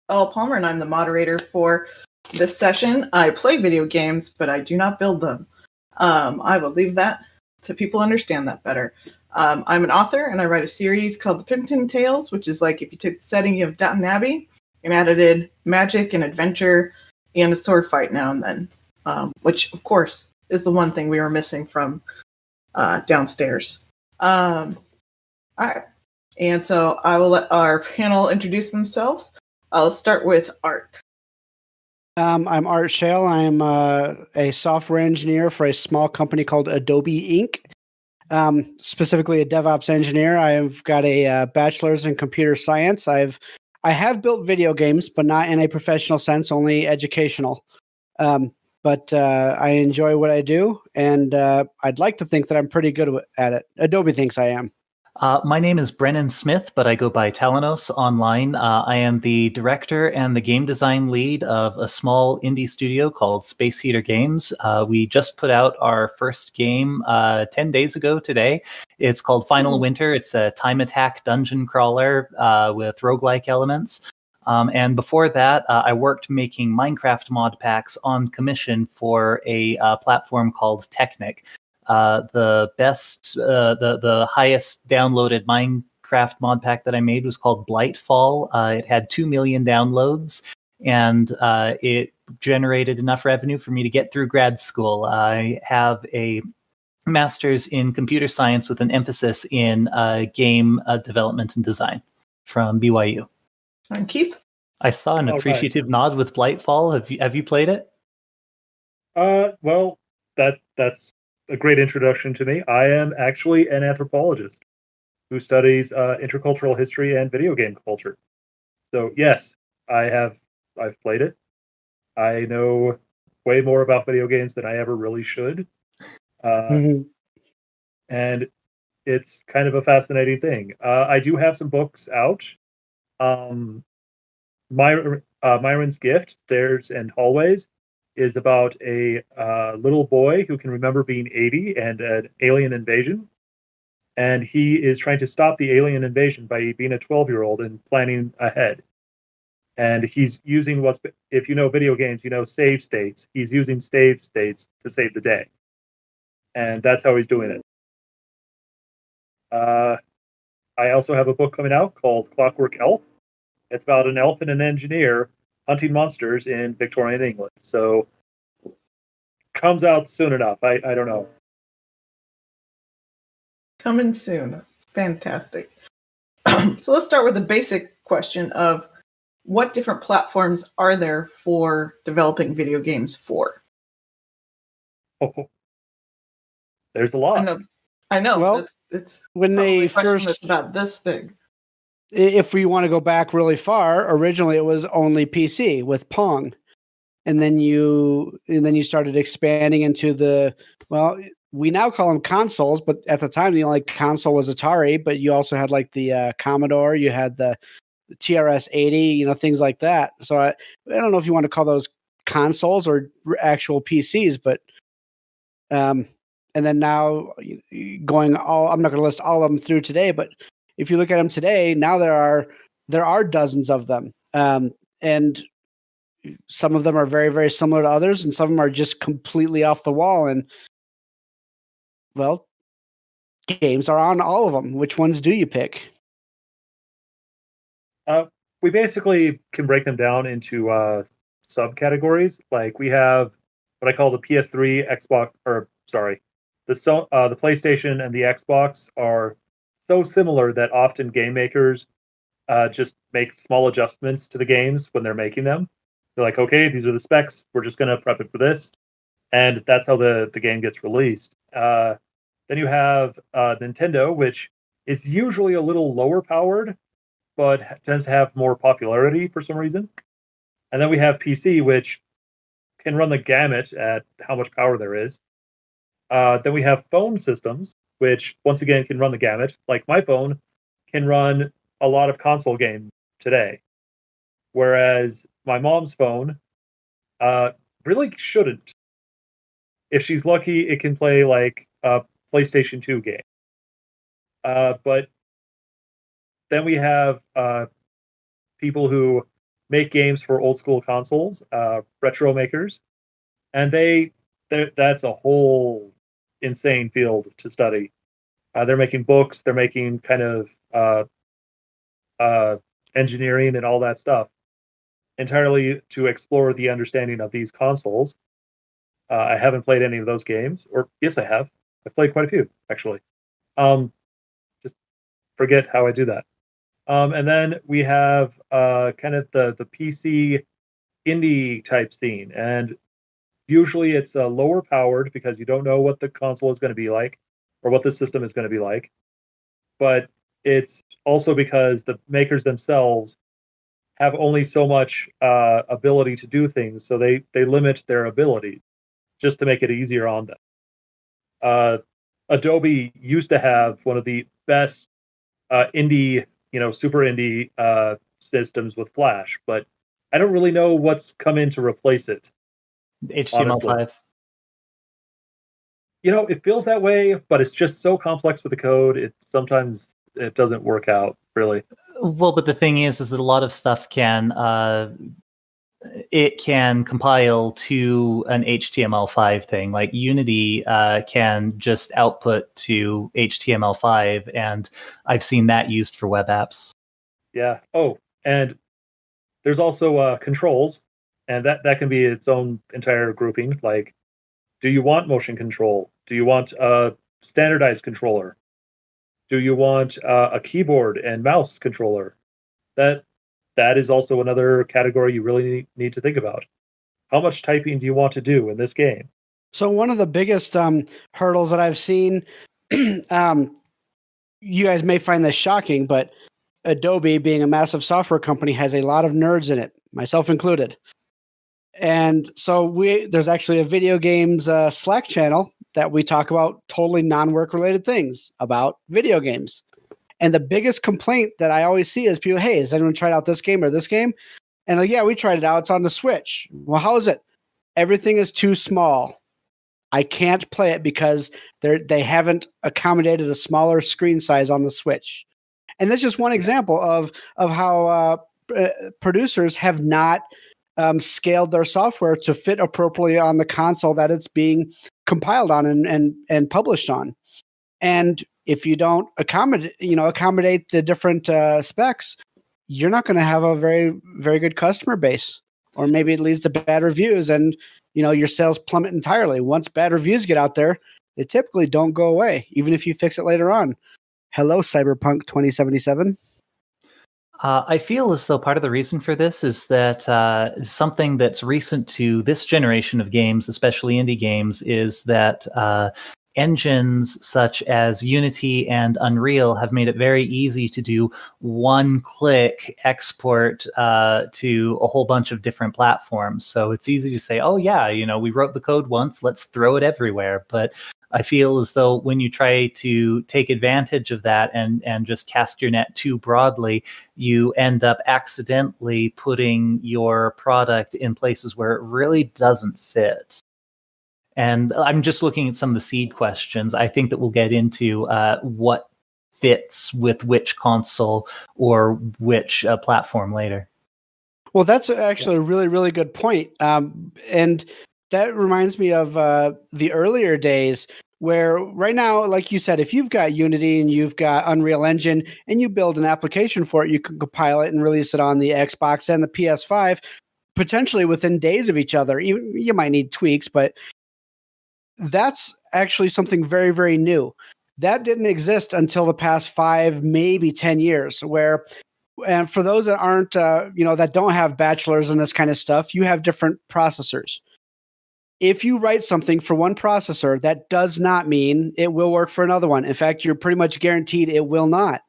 Elle Palmer, and I'm the moderator for this session. I play video games, but I do not build them. I will leave that to people understand that better. I'm an author, and I write a series called The Pimpton Tales, which is like if you took the setting of Downton Abbey and added in magic and adventure and a sword fight now and then, which, of course, is the one thing we were missing from downstairs. All right. And so I will let our panel introduce themselves. I'll start with Art. I'm Art Scheel. I'm a software engineer for a small company called Adobe Inc. Specifically a DevOps engineer. I've got a bachelor's in computer science. I have built video games, but not in a professional sense, only educational. But I enjoy what I do, and I'd like to think that I'm pretty good at it. Adobe thinks I am. My name is Brennan Smith, but I go by Talonos online. I am the director and the game design lead of a small indie studio called Space Heater Games. We just put out our first game 10 days ago today. It's called Final Winter. It's a time attack dungeon crawler with roguelike elements. And before that, I worked making Minecraft mod packs on commission for a platform called Technic. The highest downloaded Minecraft mod pack that I made was called Blightfall. It had 2 million downloads, and it generated enough revenue for me to get through grad school. I have a master's in computer science with an emphasis in game development and design from BYU. And Keith? I saw an appreciative nod with Blightfall. Have you played it? Well, that's a great introduction to me. I am actually an anthropologist who studies intercultural history and video game culture. So yes, I've played it. I know way more about video games than I ever really should. And it's kind of a fascinating thing. I do have some books out. Myron's Gift, Stairs and Hallways, is about a little boy who can remember being 80 and an alien invasion. And he is trying to stop the alien invasion by being a 12-year-old and planning ahead. And he's using if you know video games, you know save states. He's using save states to save the day. And that's how he's doing it. I also have a book coming out called Clockwork Elf. It's about an elf and an engineer hunting monsters in Victorian England. So comes out soon enough. I don't know. Coming soon. Fantastic. So let's start with the basic question of what different platforms are there for developing video games for? Oh, there's a lot. I know. Well, it's when they first that's about this big. If we want to go back really far, originally it was only PC with Pong. And then you started expanding into we now call them consoles, but at the time the only console was Atari, but you also had like the Commodore, you had the TRS-80, things like that. So I don't know if you want to call those consoles or actual PCs, but and then now I'm not going to list all of them through today, but if you look at them today, now there are dozens of them, and some of them are very, very similar to others, and some of them are just completely off the wall. And well, games are on all of them. Which ones do you pick? We basically can break them down into subcategories. Like we have what I call the PS3, the PlayStation and the Xbox are so similar that often game makers just make small adjustments to the games when they're making them. They're like, okay, these are the specs. We're just going to prep it for this. And that's how the game gets released. Then you have Nintendo, which is usually a little lower powered, but tends to have more popularity for some reason. And then we have PC, which can run the gamut at how much power there is. Then we have phone systems, which once again can run the gamut. Like my phone can run a lot of console games today, whereas my mom's phone really shouldn't. If she's lucky, it can play like a PlayStation 2 game. But then we have people who make games for old school consoles, retro makers, and that's a whole insane field to study. They're making books, they're making kind of engineering and all that stuff entirely to explore the understanding of these consoles. I haven't played any of those games, or yes, I have. I've played quite a few actually. Just forget how I do that. And then we have kind of the PC indie type scene, and usually it's lower powered because you don't know what the console is going to be like or what the system is going to be like. But it's also because the makers themselves have only so much ability to do things, so they limit their abilities just to make it easier on them. Adobe used to have one of the best indie, super indie systems with Flash, but I don't really know what's come in to replace it. HTML5. It feels that way, but it's just so complex with the code. Sometimes it doesn't work out really. Well, but the thing is that a lot of stuff can compile to an HTML5 thing. Like Unity can just output to HTML5, and I've seen that used for web apps. Yeah. Oh, and there's also controls, and that can be its own entire grouping. Like, do you want motion control? Do you want a standardized controller? Do you want a keyboard and mouse controller? That is also another category you really need to think about. How much typing do you want to do in this game? So one of the biggest hurdles that I've seen, you guys may find this shocking, but Adobe, being a massive software company, has a lot of nerds in it, myself included. And so there's actually a video games Slack channel that we talk about totally non-work related things about video games. And the biggest complaint that I always see is people, hey, has anyone tried out this game or this game? And like, yeah, we tried it out. It's on the Switch. Well, how is it? Everything is too small. I can't play it because they haven't accommodated a smaller screen size on the Switch. And that's just one example of how producers have not scaled their software to fit appropriately on the console that it's being compiled on and published on. And if you don't accommodate the different specs, you're not going to have a very, very good customer base, or maybe it leads to bad reviews and, your sales plummet entirely. Once bad reviews get out there, they typically don't go away, even if you fix it later on. Hello, Cyberpunk 2077. I feel as though part of the reason for this is that something that's recent to this generation of games, especially indie games, is that engines such as Unity and Unreal have made it very easy to do one-click export to a whole bunch of different platforms. So it's easy to say, oh yeah, we wrote the code once, let's throw it everywhere. But I feel as though when you try to take advantage of that and just cast your net too broadly, you end up accidentally putting your product in places where it really doesn't fit. And I'm just looking at some of the seed questions. I think that we'll get into what fits with which console or which platform later. Well, that's actually a really, really good point. And that reminds me of the earlier days where right now, like you said, if you've got Unity and you've got Unreal Engine and you build an application for it, you can compile it and release it on the Xbox and the PS5, potentially within days of each other. You might need tweaks, but that's actually something very, very new. That didn't exist until the past 5, maybe 10 years, and for those that aren't, that don't have bachelors in this kind of stuff, you have different processors. If you write something for one processor, that does not mean it will work for another one. In fact, you're pretty much guaranteed it will not.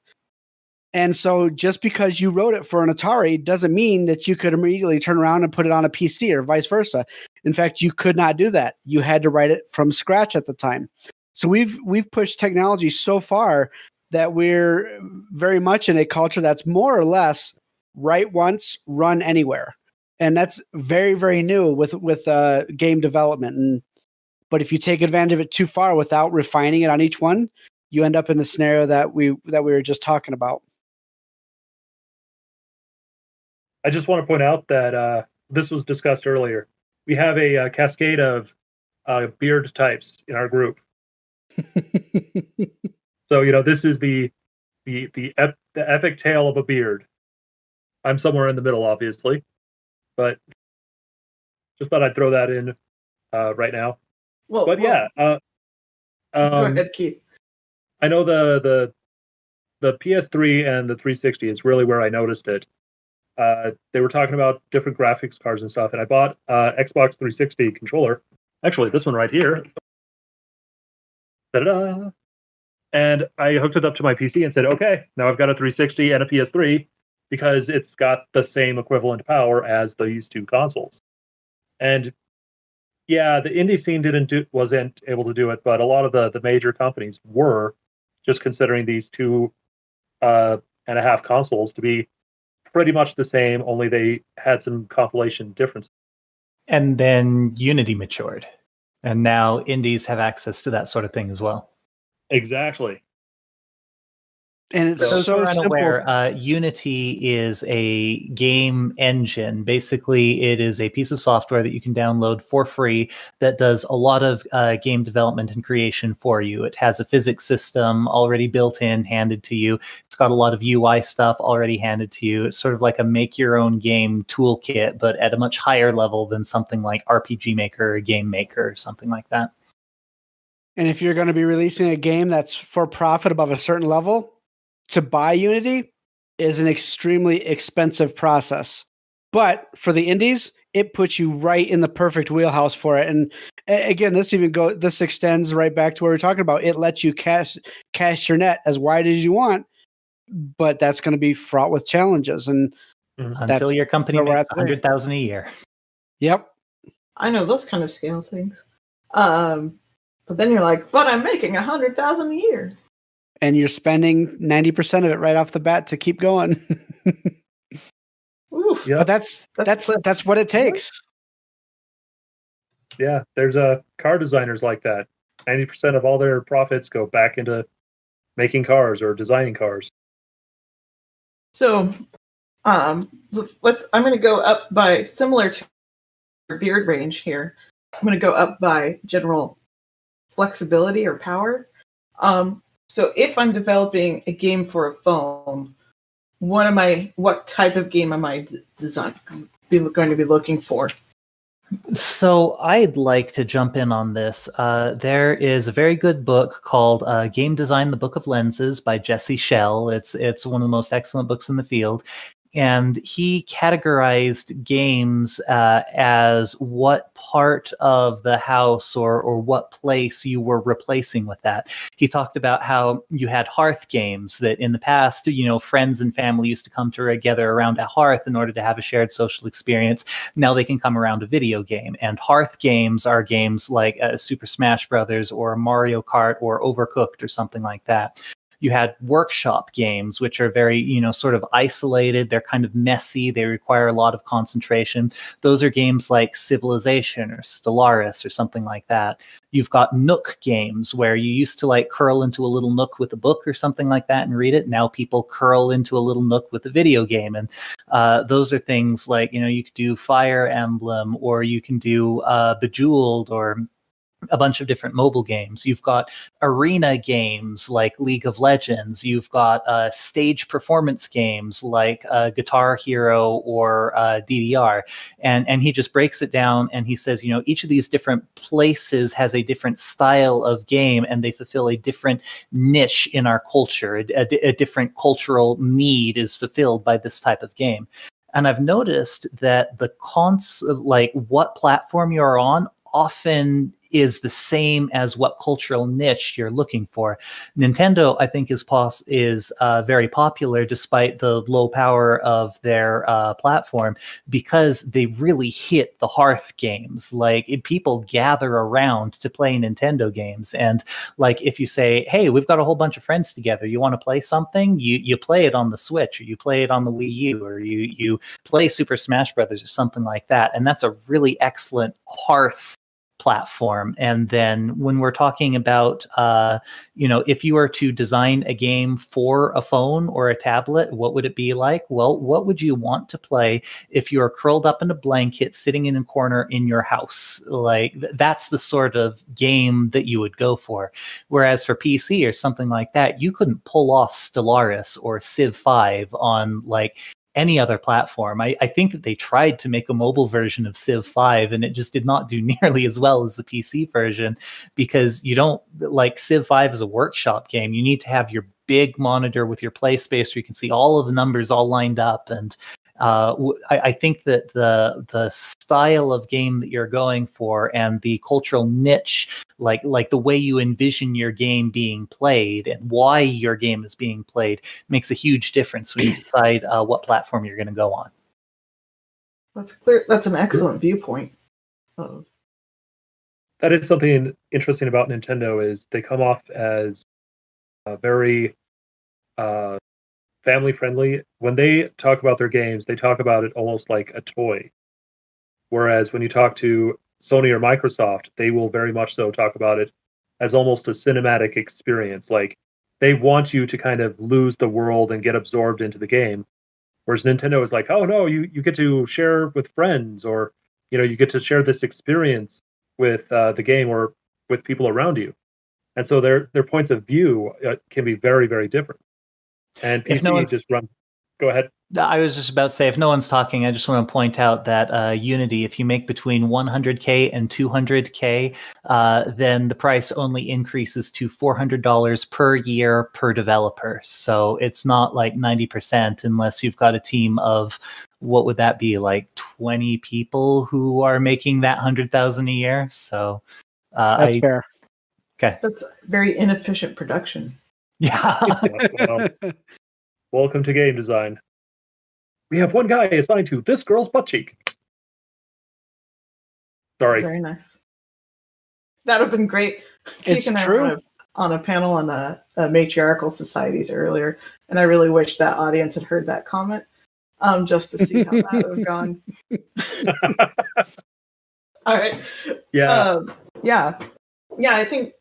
And so just because you wrote it for an Atari doesn't mean that you could immediately turn around and put it on a PC or vice versa. In fact, you could not do that. You had to write it from scratch at the time. So we've pushed technology so far that we're very much in a culture that's more or less write once, run anywhere. And that's very, very new with game development. But if you take advantage of it too far without refining it on each one, you end up in the scenario that we were just talking about. I just want to point out that this was discussed earlier. We have a cascade of beard types in our group. So this is the epic tale of a beard. I'm somewhere in the middle, obviously, but just thought I'd throw that in right now. Well, but yeah, go ahead, Keith. I know the PS3 and the 360 is really where I noticed it. They were talking about different graphics cards and stuff, and I bought Xbox 360 controller. Actually, this one right here. Ta-da! And I hooked it up to my PC and said, okay, now I've got a 360 and a PS3 because it's got the same equivalent power as these two consoles. And yeah, the indie scene wasn't able to do it, but a lot of the major companies were, just considering these 2.5 consoles to be pretty much the same, only they had some compilation differences. And then Unity matured. And now indies have access to that sort of thing as well. Exactly. And it's Those so who are simple. unaware, Unity is a game engine. Basically, it is a piece of software that you can download for free that does a lot of game development and creation for you. It has a physics system already built in, handed to you. It's got a lot of UI stuff already handed to you. It's sort of like a make-your-own-game toolkit, but at a much higher level than something like RPG Maker or Game Maker or something like that. And if you're going to be releasing a game that's for profit above a certain level, to buy Unity is an extremely expensive process. But for the indies, it puts you right in the perfect wheelhouse for it. And again, this extends right back to what we're talking about. It lets you cast your net as wide as you want, but that's going to be fraught with challenges. And until your company makes 100,000 a year. Yep. I know those kind of scale things. But then you're like, but I'm making 100,000 a year. And you're spending 90% of it right off the bat to keep going. Oof. Yep. But that's what it takes. Yeah, there's car designers like that. 90% of all their profits go back into making cars or designing cars. So, let's. I'm going to go up by, similar to your beard range here. I'm going to go up by general flexibility or power. So if I'm developing a game for a phone, what type of game am I going to be looking for? So I'd like to jump in on this. There is a very good book called Game Design: The Book of Lenses by Jesse Scheel. It's one of the most excellent books in the field. And he categorized games as what part of the house or what place you were replacing with that. He talked about how you had hearth games that in the past, friends and family used to come together around a hearth in order to have a shared social experience. Now they can come around a video game. And hearth games are games like Super Smash Brothers or Mario Kart or Overcooked or something like that. You had workshop games, which are very, sort of isolated. They're kind of messy. They require a lot of concentration. Those are games like Civilization or Stellaris or something like that. You've got Nook games where you used to curl into a little nook with a book or something like that and read it. Now people curl into a little nook with a video game. And those are things like, you could do Fire Emblem, or you can do Bejeweled, or a bunch of different mobile games. You've got arena games like League of Legends. You've got stage performance games like Guitar Hero or DDR. And he just breaks it down and he says, each of these different places has a different style of game and they fulfill a different niche in our culture. A different cultural need is fulfilled by this type of game. And I've noticed that what platform you're on often is the same as what cultural niche you're looking for. Nintendo, I think, is very popular despite the low power of their platform because they really hit the hearth games. People gather around to play Nintendo games, and if you say, "Hey, we've got a whole bunch of friends together. You want to play something?" You play it on the Switch, or you play it on the Wii U, or you play Super Smash Brothers or something like that, and that's a really excellent hearth platform. And then when we're talking about, if you were to design a game for a phone or a tablet, what would it be like? Well, what would you want to play if you're curled up in a blanket, sitting in a corner in your house? Like, that's the sort of game that you would go for. Whereas for PC or something like that, you couldn't pull off Stellaris or Civ 5 on like any other platform. I think that they tried to make a mobile version of Civ 5 and it just did not do nearly as well as the PC version, because you don't, like, Civ 5 is a workshop game. You need to have your big monitor with your play space where you can see all of the numbers all lined up. And I think that the style of game that you're going for and the cultural niche, like the way you envision your game being played and why your game is being played, makes a huge difference when you decide what platform you're going to go on. That's clear. That's an excellent viewpoint. That is something interesting about Nintendo, is they come off as very family friendly. When they talk about their games, they talk about it almost like a toy. Whereas when you talk to Sony or Microsoft, they will very much so talk about it as almost a cinematic experience. Like, they want you to kind of lose the world and get absorbed into the game. Whereas Nintendo is like, oh no, you get to share with friends, or you get to share this experience with the game or with people around you. And so their points of view can be very, very different. And PC just run. Go ahead. I was just about to say, if no one's talking, I just want to point out that Unity, if you make between 100K and 200K, then the price only increases to $400 per year per developer. So it's not like 90% unless you've got a team of, what would that be, like 20 people who are making that 100,000 a year. So that's fair. Okay. That's very inefficient production. Yeah. Well, welcome to game design. We have one guy assigned to this girl's butt cheek. Sorry. Very nice. That would have been great. It's Keith and I true. were on a panel on matriarchal societies earlier, and I really wish that audience had heard that comment, just to see how that would have gone. All right. Yeah. Yeah. I think.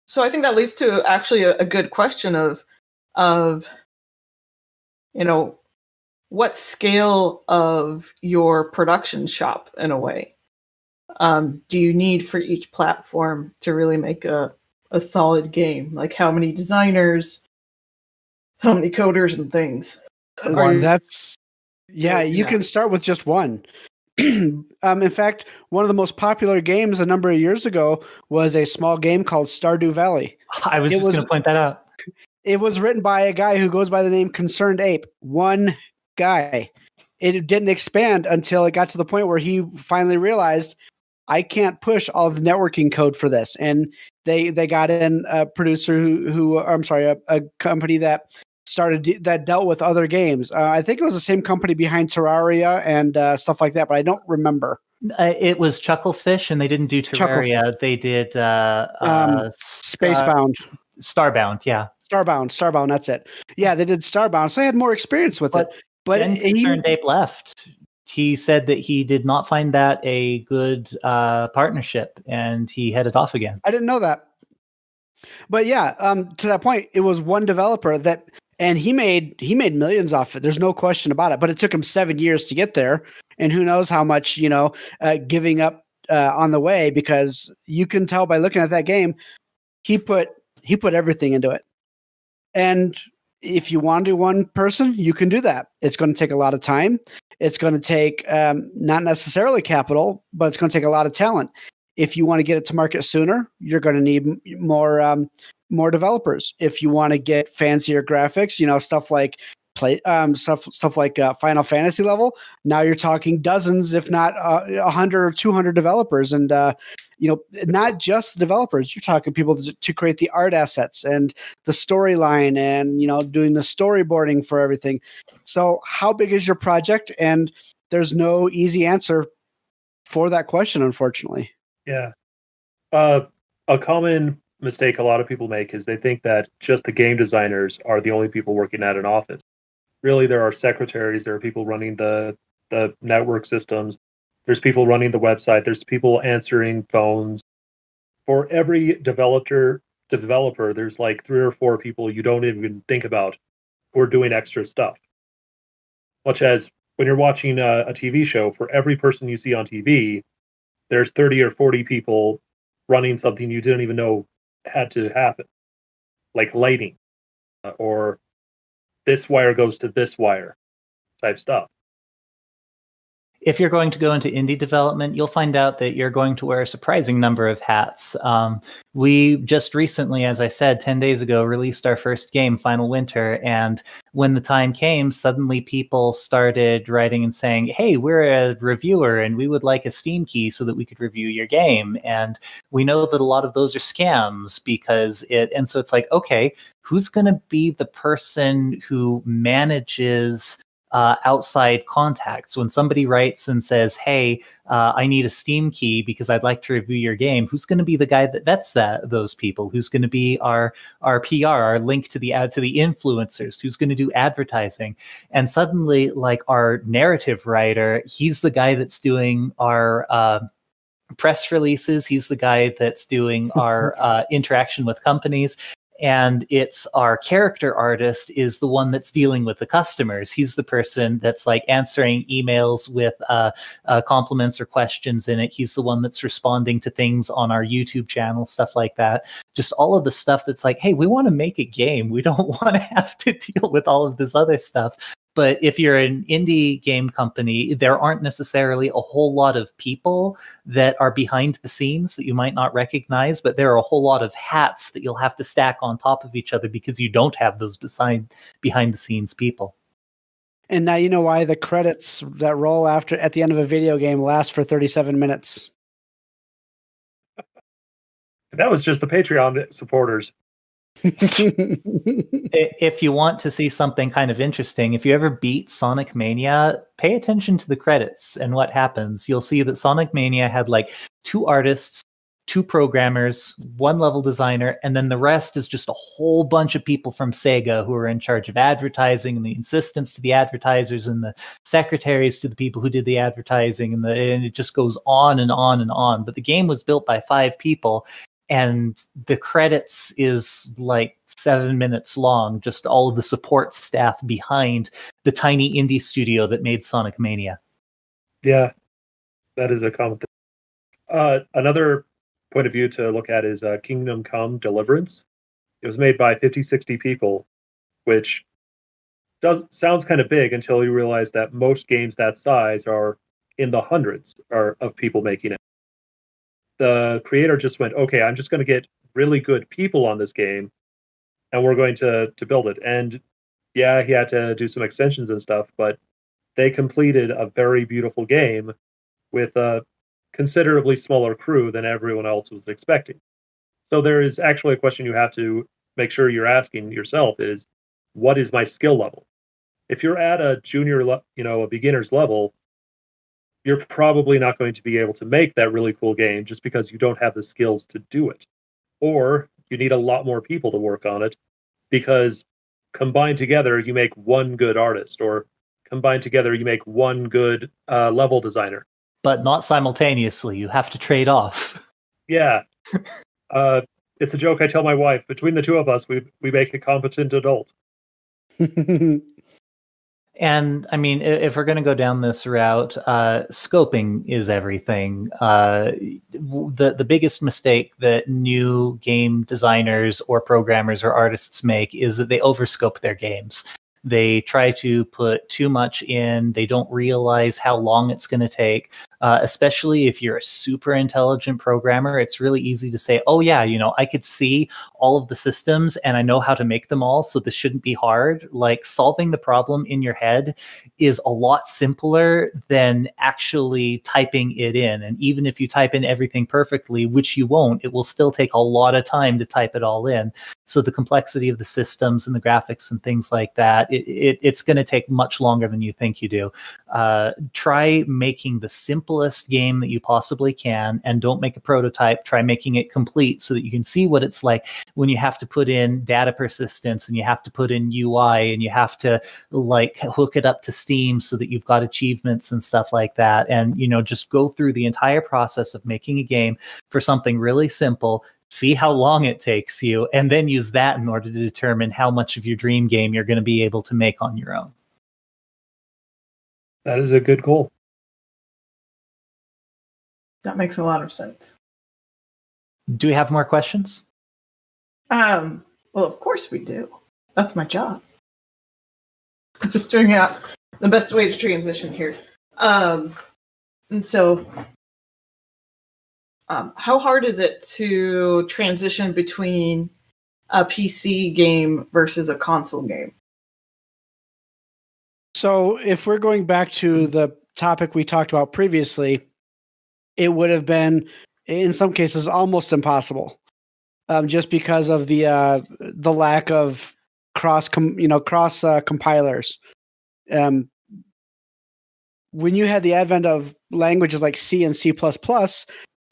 So I think that leads to actually a good question of what scale of your production shop, in a way, do you need for each platform to really make a solid game? Like, how many designers, how many coders and things? You can start with just one. In fact, one of the most popular games a number of years ago was a small game called Stardew Valley. I was just going to point that out. It was written by a guy who goes by the name Concerned Ape. One guy. It didn't expand until it got to the point where he finally realized, I can't push all the networking code for this. And they got in a producer a company that that dealt with other games. I think it was the same company behind Terraria and stuff like that, but I don't remember. It was Chucklefish, and they didn't do Terraria. They did Spacebound. Starbound, yeah. Starbound, that's it. Yeah, they did Starbound, so I had more experience with it. But Concerned Ape left. He said that he did not find that a good partnership, and he headed off again. I didn't know that. But yeah, to that point, it was one developer and he made millions off it. There's no question about it. But it took him 7 years to get there, and who knows how much giving up on the way, because you can tell by looking at that game, he put everything into it. And if you want to do one person, you can do that. It's going to take a lot of time. It's going to take not necessarily capital, but it's going to take a lot of talent. If you want to get it to market sooner, you're going to need more developers. If you want to get fancier graphics, stuff like stuff like Final Fantasy level, now you're talking dozens, if not 100 or 200 developers, and not just developers. You're talking people to create the art assets and the storyline, and doing the storyboarding for everything. So, how big is your project? And there's no easy answer for that question, unfortunately. Yeah. A common mistake a lot of people make is they think that just the game designers are the only people working at an office. Really, there are secretaries, there are people running the network systems, There's people running the website. There's people answering phones. For every developer, there's like 3 or 4 people you don't even think about who are doing extra stuff. Much as when you're watching a TV show, for every person you see on TV, there's 30 or 40 people running something you didn't even know had to happen, like lighting, or this wire goes to this wire type stuff. If you're going to go into indie development, you'll find out that you're going to wear a surprising number of hats. We just recently, as I said, 10 days ago, released our first game, Final Winter. And when the time came, suddenly people started writing and saying, hey, we're a reviewer and we would like a Steam key so that we could review your game. And we know that a lot of those are scams and so it's like, okay, who's going to be the person who manages outside contacts? When somebody writes and says, hey, I need a Steam key because I'd like to review your game, who's going to be the guy that vets those people? Who's going to be our PR, our link to the influencers? Who's going to do advertising? And suddenly, like, our narrative writer, he's the guy that's doing our press releases. He's the guy that's doing our interaction with companies. And it's our character artist is the one that's dealing with the customers. He's the person that's like answering emails with compliments or questions in it. He's the one that's responding to things on our YouTube channel, stuff like that. Just all of the stuff that's like, hey, we want to make a game. We don't want to have to deal with all of this other stuff. But if you're an indie game company, there aren't necessarily a whole lot of people that are behind the scenes that you might not recognize, but there are a whole lot of hats that you'll have to stack on top of each other because you don't have those behind the scenes people. And now you know why the credits that roll at the end of a video game last for 37 minutes. That was just the Patreon supporters. If you want to see something kind of interesting, if you ever beat Sonic Mania, pay attention to the credits and what happens. You'll see that Sonic Mania had like 2 artists, 2 programmers, 1 level designer, and then the rest is just a whole bunch of people from Sega who are in charge of advertising and the assistants to the advertisers and the secretaries to the people who did the advertising, and it just goes on and on and on. But the game was built by 5 people. And the credits is like 7 minutes long, just all of the support staff behind the tiny indie studio that made Sonic Mania. Yeah, that is a common thing. Another point of view to look at is Kingdom Come Deliverance. It was made by 50, 60 people, which sounds kind of big until you realize that most games that size are in the hundreds of people making it. The creator just went, okay, I'm just going to get really good people on this game, and we're going to build it. And yeah, he had to do some extensions and stuff, but they completed a very beautiful game with a considerably smaller crew than everyone else was expecting. So there is actually a question you have to make sure you're asking yourself is, what is my skill level? If you're at a junior, a beginner's level, you're probably not going to be able to make that really cool game just because you don't have the skills to do it. Or you need a lot more people to work on it because combined together, you make one good artist, or combined together, you make one good level designer. But not simultaneously. You have to trade off. Yeah. It's a joke I tell my wife. Between the two of us, we make a competent adult. And I mean, if we're going to go down this route, scoping is everything. The biggest mistake that new game designers or programmers or artists make is that they overscope their games. They try to put too much in. They don't realize how long it's going to take, especially if you're a super intelligent programmer. It's really easy to say, oh, yeah, I could see all of the systems and I know how to make them all, so this shouldn't be hard. Like, solving the problem in your head is a lot simpler than actually typing it in. And even if you type in everything perfectly, which you won't, it will still take a lot of time to type it all in. So the complexity of the systems and the graphics and things like that it's going to take much longer than you think you do. Try making the simplest game that you possibly can, and don't make a prototype. Try making it complete so that you can see what it's like when you have to put in data persistence, and you have to put in UI, and you have to like hook it up to Steam so that you've got achievements and stuff like that. And, just go through the entire process of making a game for something really simple, see how long it takes you, and then use that in order to determine how much of your dream game you're going to be able to make on your own. That is a good goal. That makes a lot of sense. Do we have more questions? Well, of course we do. That's my job. I'm just figuring out the best way to transition here. And so, how hard is it to transition between a PC game versus a console game? So if we're going back to the topic we talked about previously, it would have been, in some cases, almost impossible, just because of the lack of cross compilers. When you had the advent of languages like C and C++,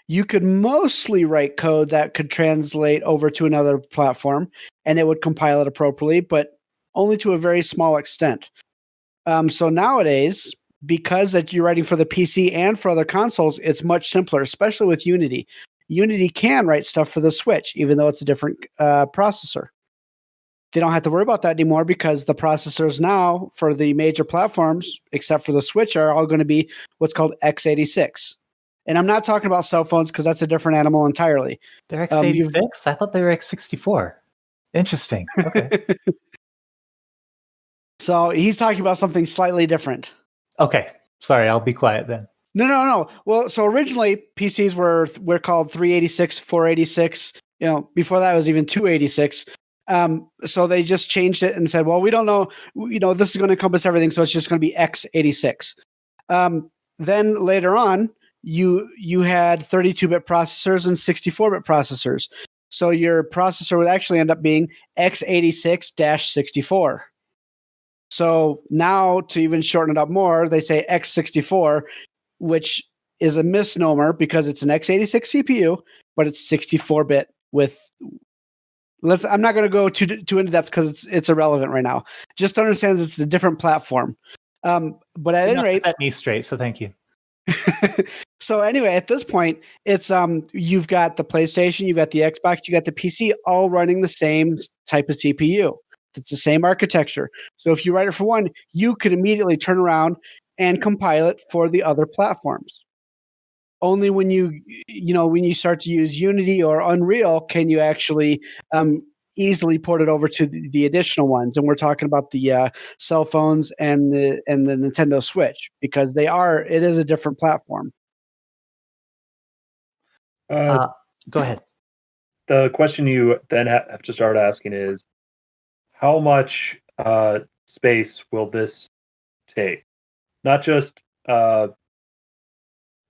you could mostly write code that could translate over to another platform, and it would compile it appropriately, but only to a very small extent. So nowadays, because that you're writing for the PC and for other consoles, it's much simpler, especially with Unity. Unity can write stuff for the Switch, even though it's a different processor. They don't have to worry about that anymore because the processors now for the major platforms, except for the Switch, are all going to be what's called x86. And I'm not talking about cell phones because that's a different animal entirely. They're x86? I thought they were x64. Interesting. Okay. So he's talking about something slightly different. Okay. Sorry, I'll be quiet then. No. Well, so originally PCs were called 386, 486. Before that it was even 286. So they just changed it and said, well, we don't know, this is going to encompass everything, so it's just going to be x86. Then later on, you had 32-bit processors and 64-bit processors. So your processor would actually end up being x86-64. So now, to even shorten it up more, they say x64, which is a misnomer because it's an x86 CPU, but it's 64-bit with... I'm not going to go too into depth because it's irrelevant right now. Just understand that it's a different platform. But at any rate... set me straight, so thank you. So anyway, at this point, it's you've got the PlayStation, you've got the Xbox, you got the PC, all running the same type of CPU. It's the same architecture. So if you write it for one, you could immediately turn around and compile it for the other platforms. Only when you start to use Unity or Unreal can you actually easily port it over to the additional ones. And we're talking about the cell phones and the Nintendo Switch, because it is a different platform. Go ahead. The question you then have to start asking is, how much space will this take? Not just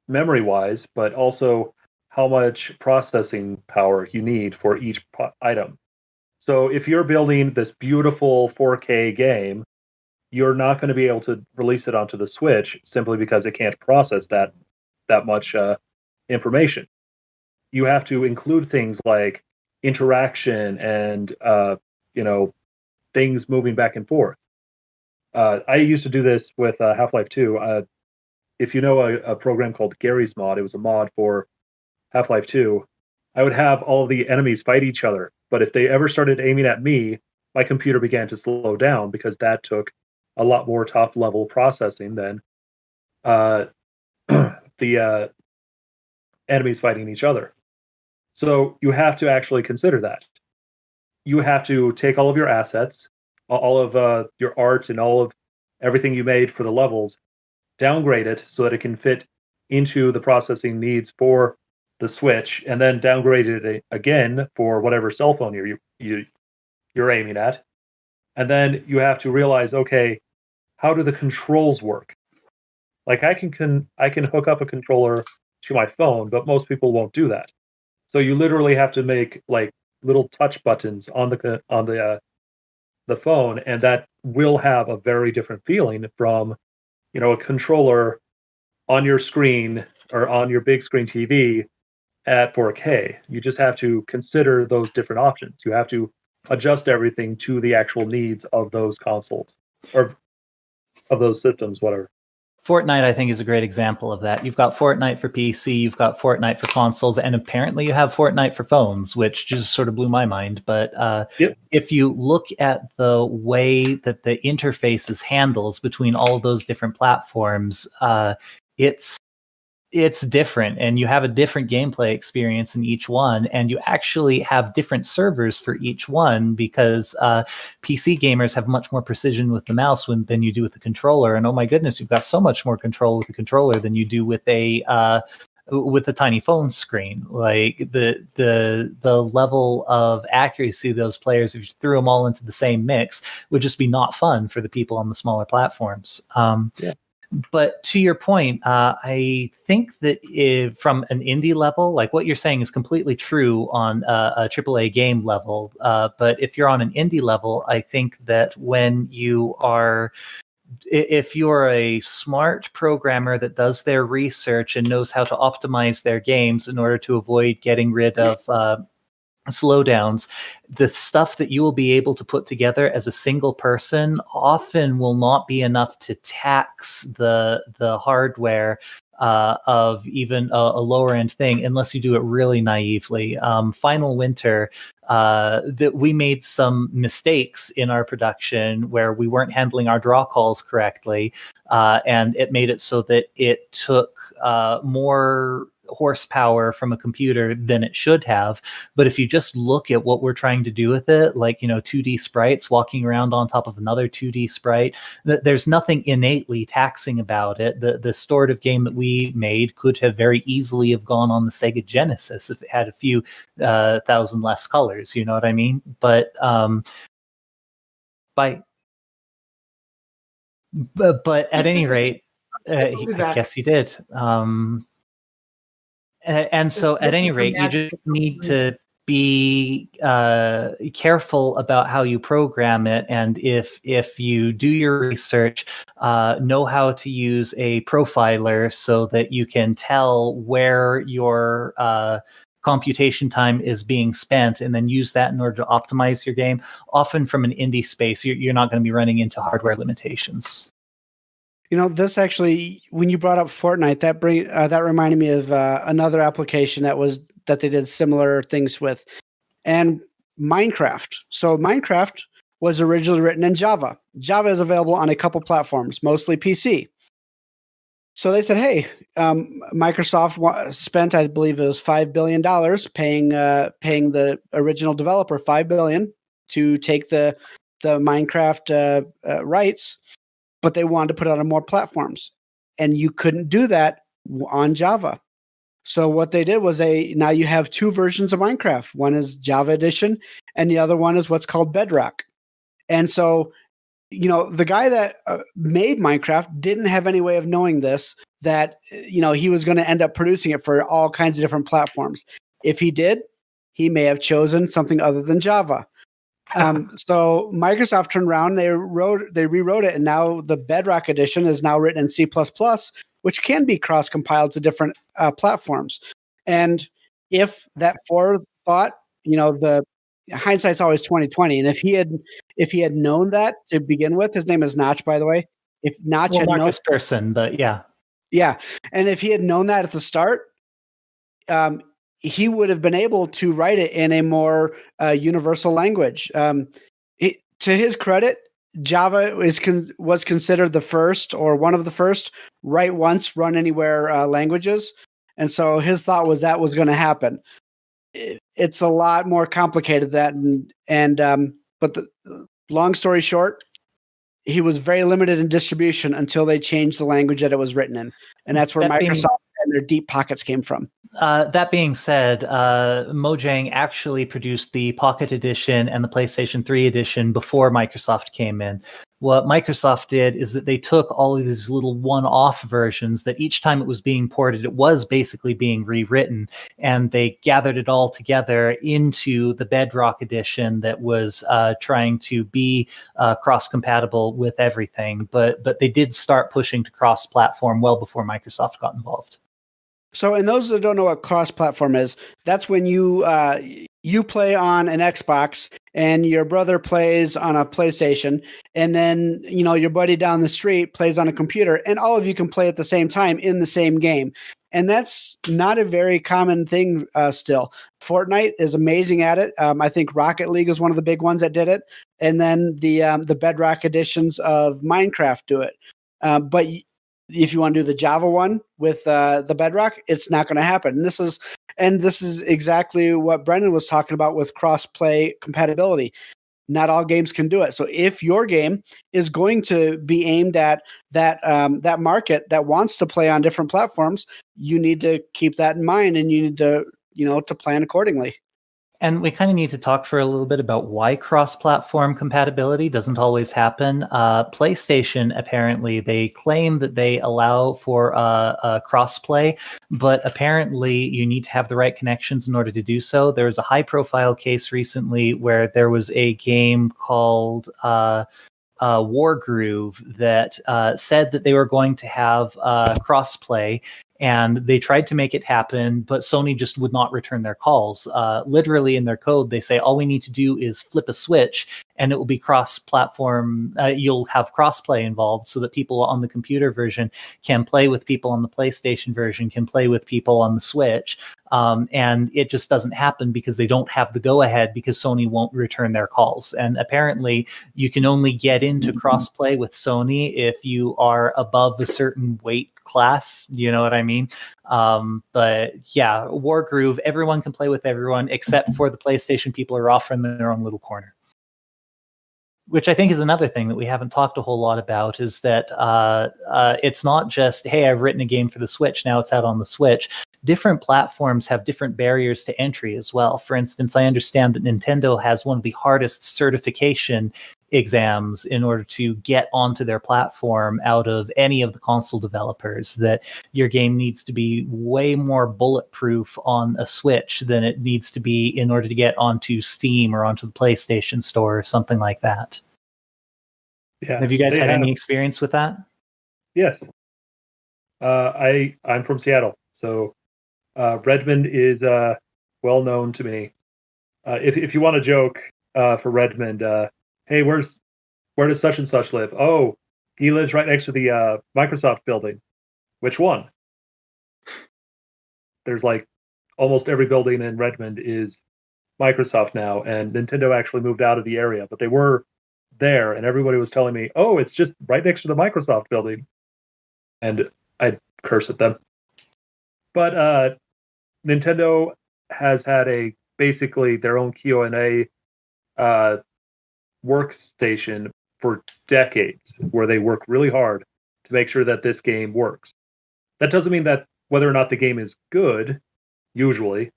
memory-wise, but also how much processing power you need for each item. So if you're building this beautiful 4K game, you're not going to be able to release it onto the Switch simply because it can't process that much information. You have to include things like interaction and things moving back and forth. I used to do this with Half-Life 2. If you know a program called Gary's Mod, it was a mod for Half-Life 2. I would have all the enemies fight each other, but if they ever started aiming at me, my computer began to slow down because that took a lot more top-level processing than the enemies fighting each other. So you have to actually consider that. You have to take all of your assets, all of your art and all of everything you made for the levels, downgrade it so that it can fit into the processing needs for the Switch, and then downgrade it again for whatever cell phone you're aiming at. And then you have to realize, okay, how do the controls work? Like I can hook up a controller to my phone, but most people won't do that. So you literally have to make like little touch buttons on the phone, and that will have a very different feeling from, a controller on your screen or on your big screen TV at 4K. You just have to consider those different options. You have to adjust everything to the actual needs of those consoles or of those systems, whatever. Fortnite, I think, is a great example of that. You've got Fortnite for PC, you've got Fortnite for consoles, and apparently you have Fortnite for phones, which just sort of blew my mind. But if you look at the way that the interface handles between all of those different platforms, it's different, and you have a different gameplay experience in each one, and you actually have different servers for each one because PC gamers have much more precision with the mouse than you do with the controller. And oh my goodness, you've got so much more control with the controller than you do with a tiny phone screen. Like the level of accuracy of those players, if you threw them all into the same mix, would just be not fun for the people on the smaller platforms. But to your point, I think that from an indie level, like what you're saying is completely true on a AAA game level. But if you're on an indie level, I think that if you're a smart programmer that does their research and knows how to optimize their games in order to avoid getting rid of slowdowns, the stuff that you will be able to put together as a single person often will not be enough to tax the hardware of even a lower end thing unless you do it really naively. Final Winter, that we made some mistakes in our production where we weren't handling our draw calls correctly, and it made it so that it took more horsepower from a computer than it should have. But if you just look at what we're trying to do with it, like 2D sprites walking around on top of another 2D sprite, there's nothing innately taxing about it. The storative game that we made could have very easily have gone on the Sega Genesis if it had a few thousand less colors, you know what I mean? But at any rate, I guess he did. And so at any rate, you just need to be careful about how you program it. And if you do your research, know how to use a profiler so that you can tell where your computation time is being spent, and then use that in order to optimize your game. Often from an indie space, you're not going to be running into hardware limitations. This actually, when you brought up Fortnite, that reminded me of another application that they did similar things with, and Minecraft. So Minecraft was originally written in Java. Java is available on a couple platforms, mostly PC. So they said, hey, Microsoft spent, I believe it was $5 billion paying the original developer $5 billion to take the Minecraft rights. But they wanted to put it on more platforms, and you couldn't do that on Java. So what they did was now you have two versions of Minecraft. One is Java Edition, and the other one is what's called Bedrock. And so, the guy that made Minecraft didn't have any way of knowing this, that, he was going to end up producing it for all kinds of different platforms. If he did, he may have chosen something other than Java. So Microsoft turned around, they rewrote it, and now the Bedrock edition is now written in C++, which can be cross-compiled to different platforms. And if that forethought, the hindsight's always 20/20, and if he had known that to begin with, his name is Notch, by the way. If Notch had known person, but yeah, and if he had known that at the start, he would have been able to write it in a more universal language. To his credit, Java was considered the first, or one of the first, write once, run anywhere languages. And so his thought was that was going to happen. It's a lot more complicated than that. But the long story short, he was very limited in distribution until they changed the language that it was written in. And that's where Microsoft and their deep pockets came from. That being said, Mojang actually produced the Pocket Edition and the PlayStation 3 edition before Microsoft came in. What Microsoft did is that they took all of these little one-off versions that each time it was being ported, it was basically being rewritten, and they gathered it all together into the Bedrock Edition that was trying to be cross-compatible with everything. But they did start pushing to cross-platform well before Microsoft got involved. So, and those that don't know what cross-platform is, that's when you play on an Xbox and your brother plays on a PlayStation, and then your buddy down the street plays on a computer, and all of you can play at the same time in the same game. And that's not a very common thing still. Fortnite is amazing at it. I think Rocket League is one of the big ones that did it, and then the Bedrock editions of Minecraft do it. But if you want to do the Java one with the Bedrock, it's not going to happen. And this is exactly what Brennan was talking about with cross-play compatibility. Not all games can do it. So if your game is going to be aimed at that market that wants to play on different platforms, you need to keep that in mind, and you need to to plan accordingly. And we kind of need to talk for a little bit about why cross-platform compatibility doesn't always happen. PlayStation, apparently, they claim that they allow for cross-play, but apparently you need to have the right connections in order to do so. There was a high-profile case recently where there was a game called Wargroove that said that they were going to have cross-play, and they tried to make it happen, but Sony just would not return their calls. Literally in their code, they say, all we need to do is flip a switch and it will be cross-platform. You'll have cross-play involved so that people on the computer version can play with people on the PlayStation version, can play with people on the Switch. And it just doesn't happen because they don't have the go-ahead, because Sony won't return their calls. And apparently you can only get into cross-play with Sony if you are above a certain weight class, you know what I mean? But yeah, Wargroove, everyone can play with everyone except for the PlayStation people are off in their own little corner. Which I think is another thing that we haven't talked a whole lot about, is that it's not just, hey, I've written a game for the Switch, now it's out on the Switch. Different platforms have different barriers to entry as well. For instance, I understand that Nintendo has one of the hardest certification exams in order to get onto their platform out of any of the console developers, that your game needs to be way more bulletproof on a Switch than it needs to be in order to get onto Steam or onto the PlayStation Store or something like that. Yeah. Have you guys had any experience with that? Yes. I'm from Seattle, so Redmond is well known to me. If you want a joke for Redmond, hey, where does such and such live? Oh, he lives right next to the Microsoft building. Which one? There's like almost every building in Redmond is Microsoft now, and Nintendo actually moved out of the area, but they were there, and everybody was telling me, oh, it's just right next to the Microsoft building. And I'd curse at them. But Nintendo has had basically their own Q&A workstation for decades, where they work really hard to make sure that this game works. That doesn't mean that whether or not the game is good, usually,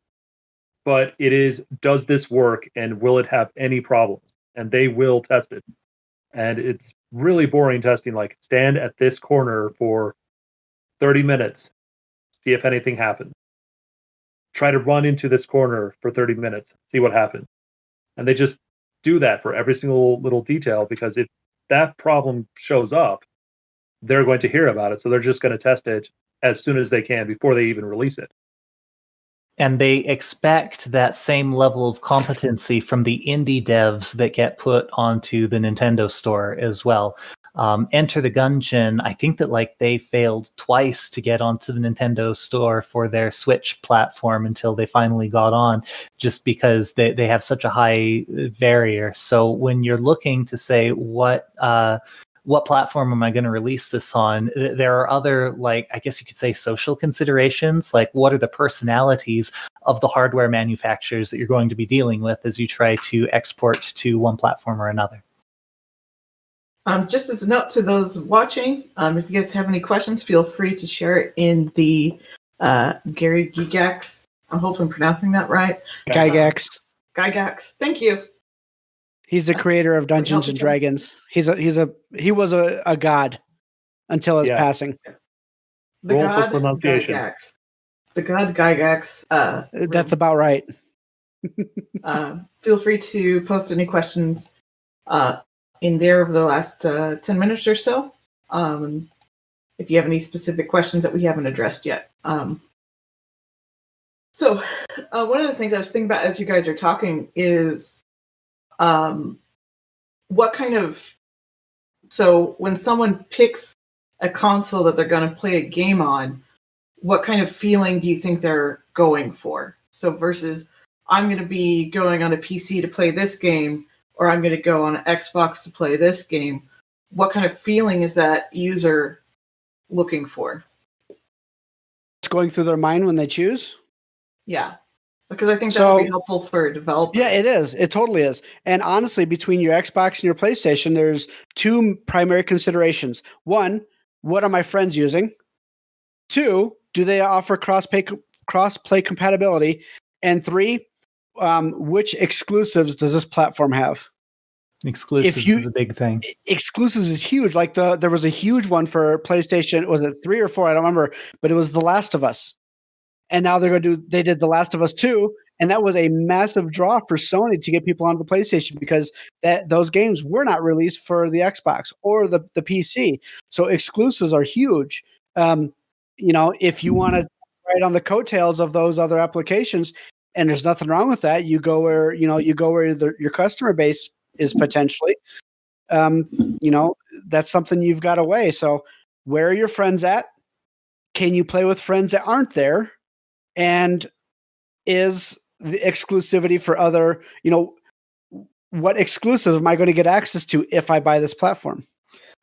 but it is, does this work and will it have any problems? And they will test it. And it's really boring testing, like stand at this corner for 30 minutes, see if anything happens. Try to run into this corner for 30 minutes, see what happens. And they just do that for every single little detail, because if that problem shows up, they're going to hear about it. So they're just going to test it as soon as they can before they even release it. And they expect that same level of competency from the indie devs that get put onto the Nintendo store as well. Enter the Gungeon, I think that they failed twice to get onto the Nintendo store for their Switch platform until they finally got on, just because they have such a high barrier. So when you're looking to say what platform am I going to release this on, there are other, I guess you could say, social considerations, like what are the personalities of the hardware manufacturers that you're going to be dealing with as you try to export to one platform or another. Just as a note to those watching, if you guys have any questions, feel free to share it in the Gary Gygax. I hope I'm pronouncing that right. Gygax. Gygax. Thank you. He's the creator of Dungeons and Dragons. He was a god until his passing. The Roll for god pronunciation. Gygax. The god Gygax. That's about right. Feel free to post any questions in there over the last 10 minutes or so. If you have any specific questions that we haven't addressed yet. So one of the things I was thinking about as you guys are talking is what kind of... So when someone picks a console that they're going to play a game on, what kind of feeling do you think they're going for? So versus, I'm going to be going on a PC to play this game, or I'm going to go on an Xbox to play this game. What kind of feeling is that user looking for? It's going through their mind when they choose? Yeah. Because I think that would be helpful for a developer. Yeah, it is. It totally is. And honestly, between your Xbox and your PlayStation, there's two primary considerations. One, what are my friends using? Two, do they offer cross-play compatibility? And three, which exclusives does this platform have? Exclusives is a big thing. Exclusives is huge. Like there was a huge one for PlayStation. Was it 3 or 4? I don't remember. But it was The Last of Us. And now they did The Last of Us 2. And that was a massive draw for Sony to get people onto the PlayStation because those games were not released for the Xbox or the PC. So exclusives are huge. If you want to ride on the coattails of those other applications, and there's nothing wrong with that, you go where your customer base is potentially, that's something you've got to weigh. So where are your friends at? Can you play with friends that aren't there? And is the exclusivity for other, what exclusive am I going to get access to if I buy this platform?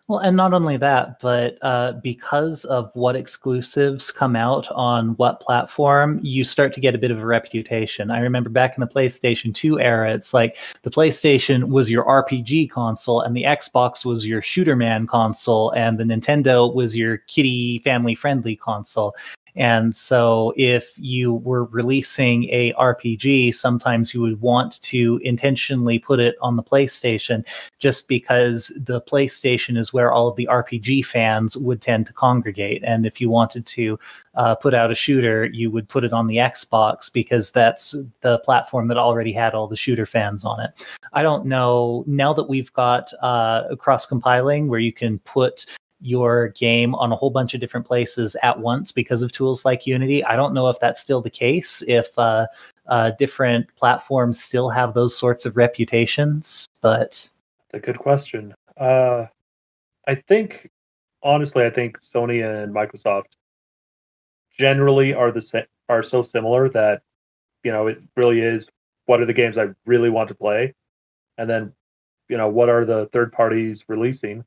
Well, and not only that, but because of what exclusives come out on what platform, you start to get a bit of a reputation. I remember back in the PlayStation 2 era, it's like the PlayStation was your RPG console, and the Xbox was your shooter man console, and the Nintendo was your kiddie family-friendly console. And so if you were releasing a RPG, sometimes you would want to intentionally put it on the PlayStation just because the PlayStation is where all of the RPG fans would tend to congregate. And if you wanted to put out a shooter, you would put it on the Xbox because that's the platform that already had all the shooter fans on it. I don't know, now that we've got cross-compiling where you can put your game on a whole bunch of different places at once because of tools like Unity. I don't know if that's still the case, if different platforms still have those sorts of reputations, but... That's a good question. I think Sony and Microsoft generally are so similar that, it really is, what are the games I really want to play? And then, what are the third parties releasing?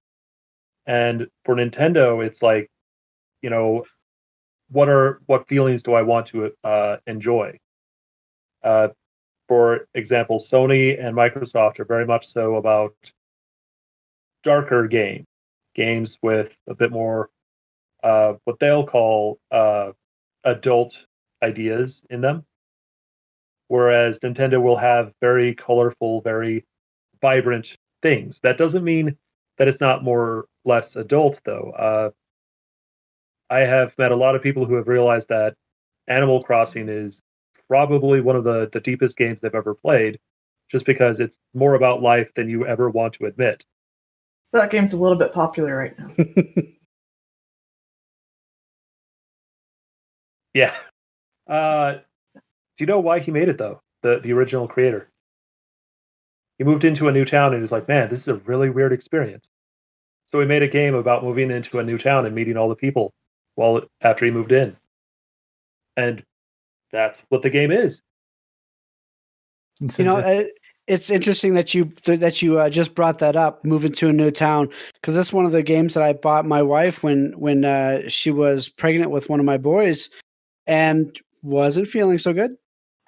And for Nintendo, it's like, what feelings do I want to enjoy? For example, Sony and Microsoft are very much so about darker games with a bit more what they'll call adult ideas in them. Whereas Nintendo will have very colorful, very vibrant things. That doesn't mean that it's not less adult, though. I have met a lot of people who have realized that Animal Crossing is probably one of the deepest games they've ever played, just because it's more about life than you ever want to admit. That game's a little bit popular right now. Yeah. Do you know why he made it, though? The original creator. He moved into a new town and he was like, man, this is a really weird experience. So he made a game about moving into a new town and meeting all the people after he moved in. And that's what the game is. It's interesting that you just brought that up, moving to a new town, because that's one of the games that I bought my wife when she was pregnant with one of my boys and wasn't feeling so good.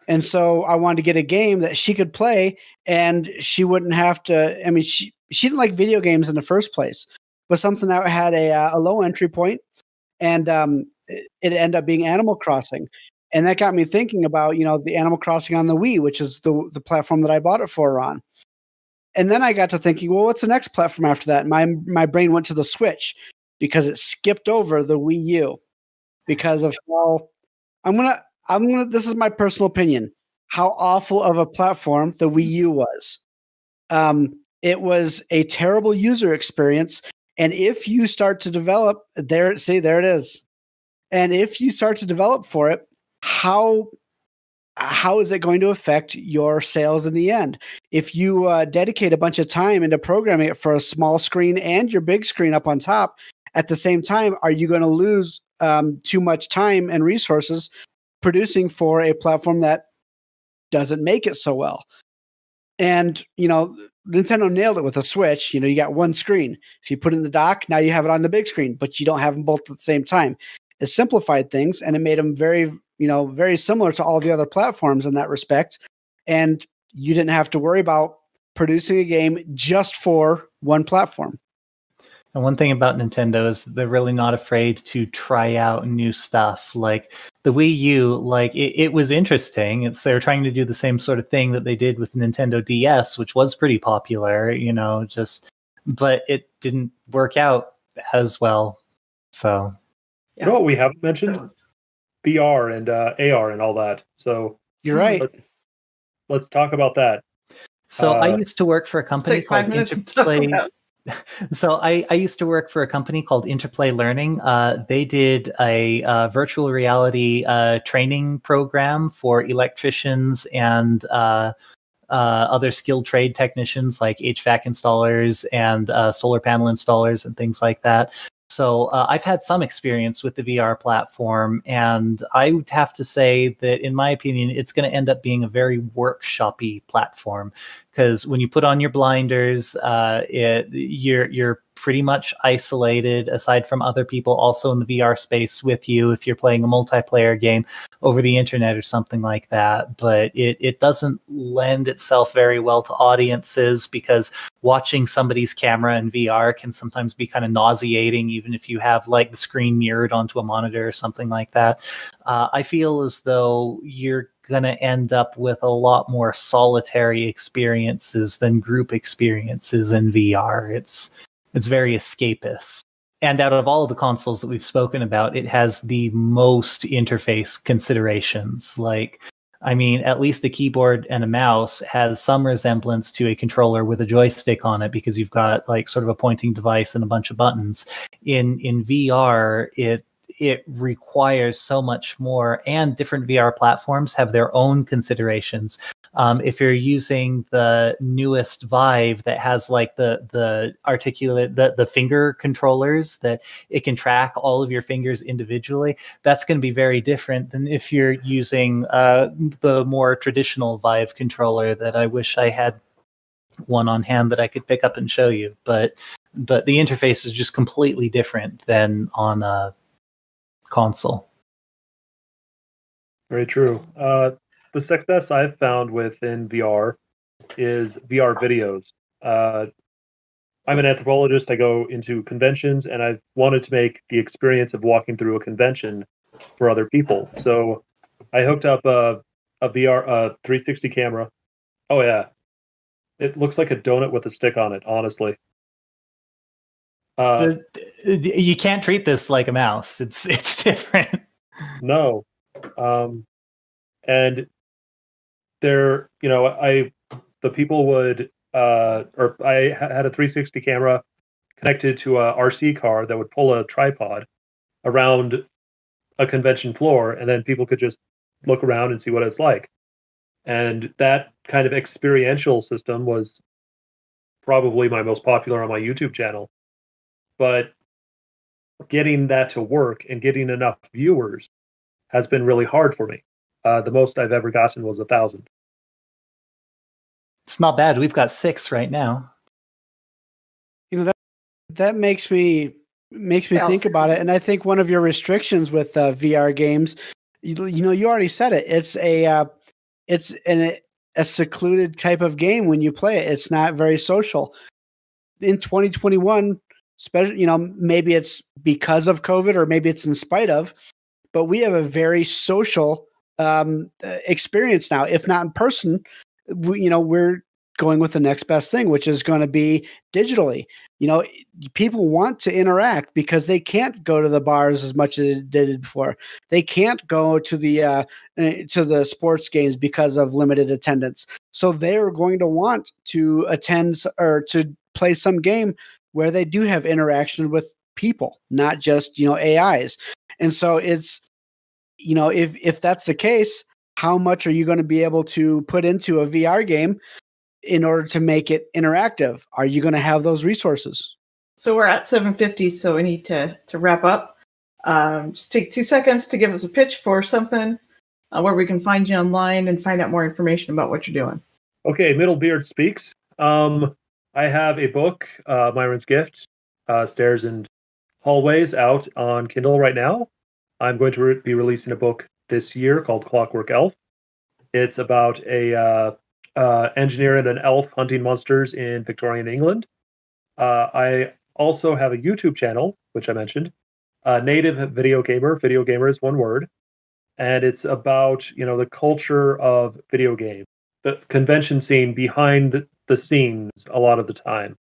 And so I wanted to get a game that she could play and she wouldn't have to. I mean, she didn't like video games in the first place, but something that had a low entry point. And it ended up being Animal Crossing. And that got me thinking about, the Animal Crossing on the Wii, which is the platform that I bought it for, Ron. And then I got to thinking, well, what's the next platform after that? My brain went to the Switch because it skipped over the Wii U because of how I'm gonna this is my personal opinion, how awful of a platform the Wii U was. It was a terrible user experience. And if you start to develop there it is. And if you start to develop for it, how is it going to affect your sales in the end? If you dedicate a bunch of time into programming it for a small screen and your big screen up on top at the same time, are you going to lose too much time and resources producing for a platform that doesn't make it so well? And, Nintendo nailed it with a Switch. You got one screen. If you put it in the dock, now you have it on the big screen, but you don't have them both at the same time. It simplified things, and it made them very, very similar to all the other platforms in that respect. And you didn't have to worry about producing a game just for one platform. And one thing about Nintendo is they're really not afraid to try out new stuff. Like the Wii U, it was interesting. They're trying to do the same sort of thing that they did with Nintendo DS, which was pretty popular, but it didn't work out as well. So, you know what we haven't mentioned? VR and AR and all that. So you're right. Let's talk about that. So I used to work for a company called Interplay. So I used to work for a company called Interplay Learning. They did a virtual reality training program for electricians and other skilled trade technicians like HVAC installers and solar panel installers and things like that. So I've had some experience with the VR platform, and I would have to say that, in my opinion, it's going to end up being a very workshop-y platform, because when you put on your blinders, you're pretty much isolated aside from other people also in the VR space with you if you're playing a multiplayer game over the internet or something like that. But it doesn't lend itself very well to audiences, because watching somebody's camera in VR can sometimes be kind of nauseating, even if you have the screen mirrored onto a monitor or something like that. I feel as though you're going to end up with a lot more solitary experiences than group experiences in VR. It's very escapist. And out of all of the consoles that we've spoken about, it has the most interface considerations. At least a keyboard and a mouse has some resemblance to a controller with a joystick on it, because you've got sort of a pointing device and a bunch of buttons. In VR, it requires so much more, and different VR platforms have their own considerations. If you're using the newest Vive that has the articulate, the finger controllers that it can track all of your fingers individually, that's going to be very different than if you're using the more traditional Vive controller that I wish I had one on hand that I could pick up and show you. But the interface is just completely different than on a console. Very true. The success I've found within VR is VR videos. I'm an anthropologist. I go into conventions, and I've wanted to make the experience of walking through a convention for other people. So I hooked up a VR 360 camera. Oh yeah, it looks like a donut with a stick on it, honestly. You can't treat this like a mouse. It's different. No. And there, the people would, or I had a 360 camera connected to a RC car that would pull a tripod around a convention floor, and then people could just look around and see what it's like. And that kind of experiential system was probably my most popular on my YouTube channel. But getting that to work and getting enough viewers has been really hard for me. The most I've ever gotten was 1,000. It's not bad. We've got 6 right now. That makes me think about it. And I think one of your restrictions with VR games, you already said it. It's a secluded type of game when you play it. It's not very social. In 2021, especially, maybe it's because of COVID or maybe it's in spite of, but we have a very social experience now. If not in person, we're going with the next best thing, which is going to be digitally. People want to interact because they can't go to the bars as much as they did before. They can't go to the sports games because of limited attendance. So they're going to want to attend or to play some game where they do have interaction with people, not just AIs. And so it's if that's the case, how much are you going to be able to put into a VR game in order to make it interactive? Are you going to have those resources? So we're at 7:50, so we need to wrap up. Just take 2 seconds to give us a pitch for something where we can find you online and find out more information about what you're doing. Okay, Middlebeard speaks. I have a book, Myron's Gift, Stairs and Hallways, out on Kindle right now. I'm going to be releasing a book this year called Clockwork Elf. It's about a engineer and an elf hunting monsters in Victorian England. I also have a YouTube channel, which I mentioned, Native Video Gamer. Video gamer is one word, and it's about the culture of video games, the convention scene behind the scenes a lot of the time.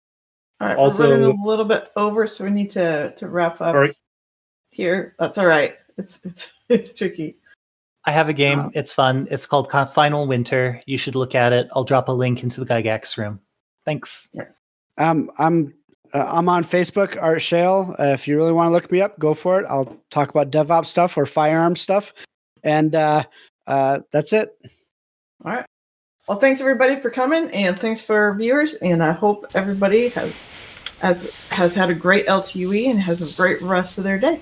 All right, we're running a little bit over, so we need to wrap up here. That's all right. It's tricky. I have a game. It's fun. It's called Final Winter. You should look at it. I'll drop a link into the Gygax room. Thanks. I'm on Facebook, Art Scheel. If you really want to look me up, go for it. I'll talk about DevOps stuff or firearm stuff, and that's it. All right. Well, thanks everybody for coming, and thanks for our viewers. And I hope everybody has had a great LTUE and has a great rest of their day.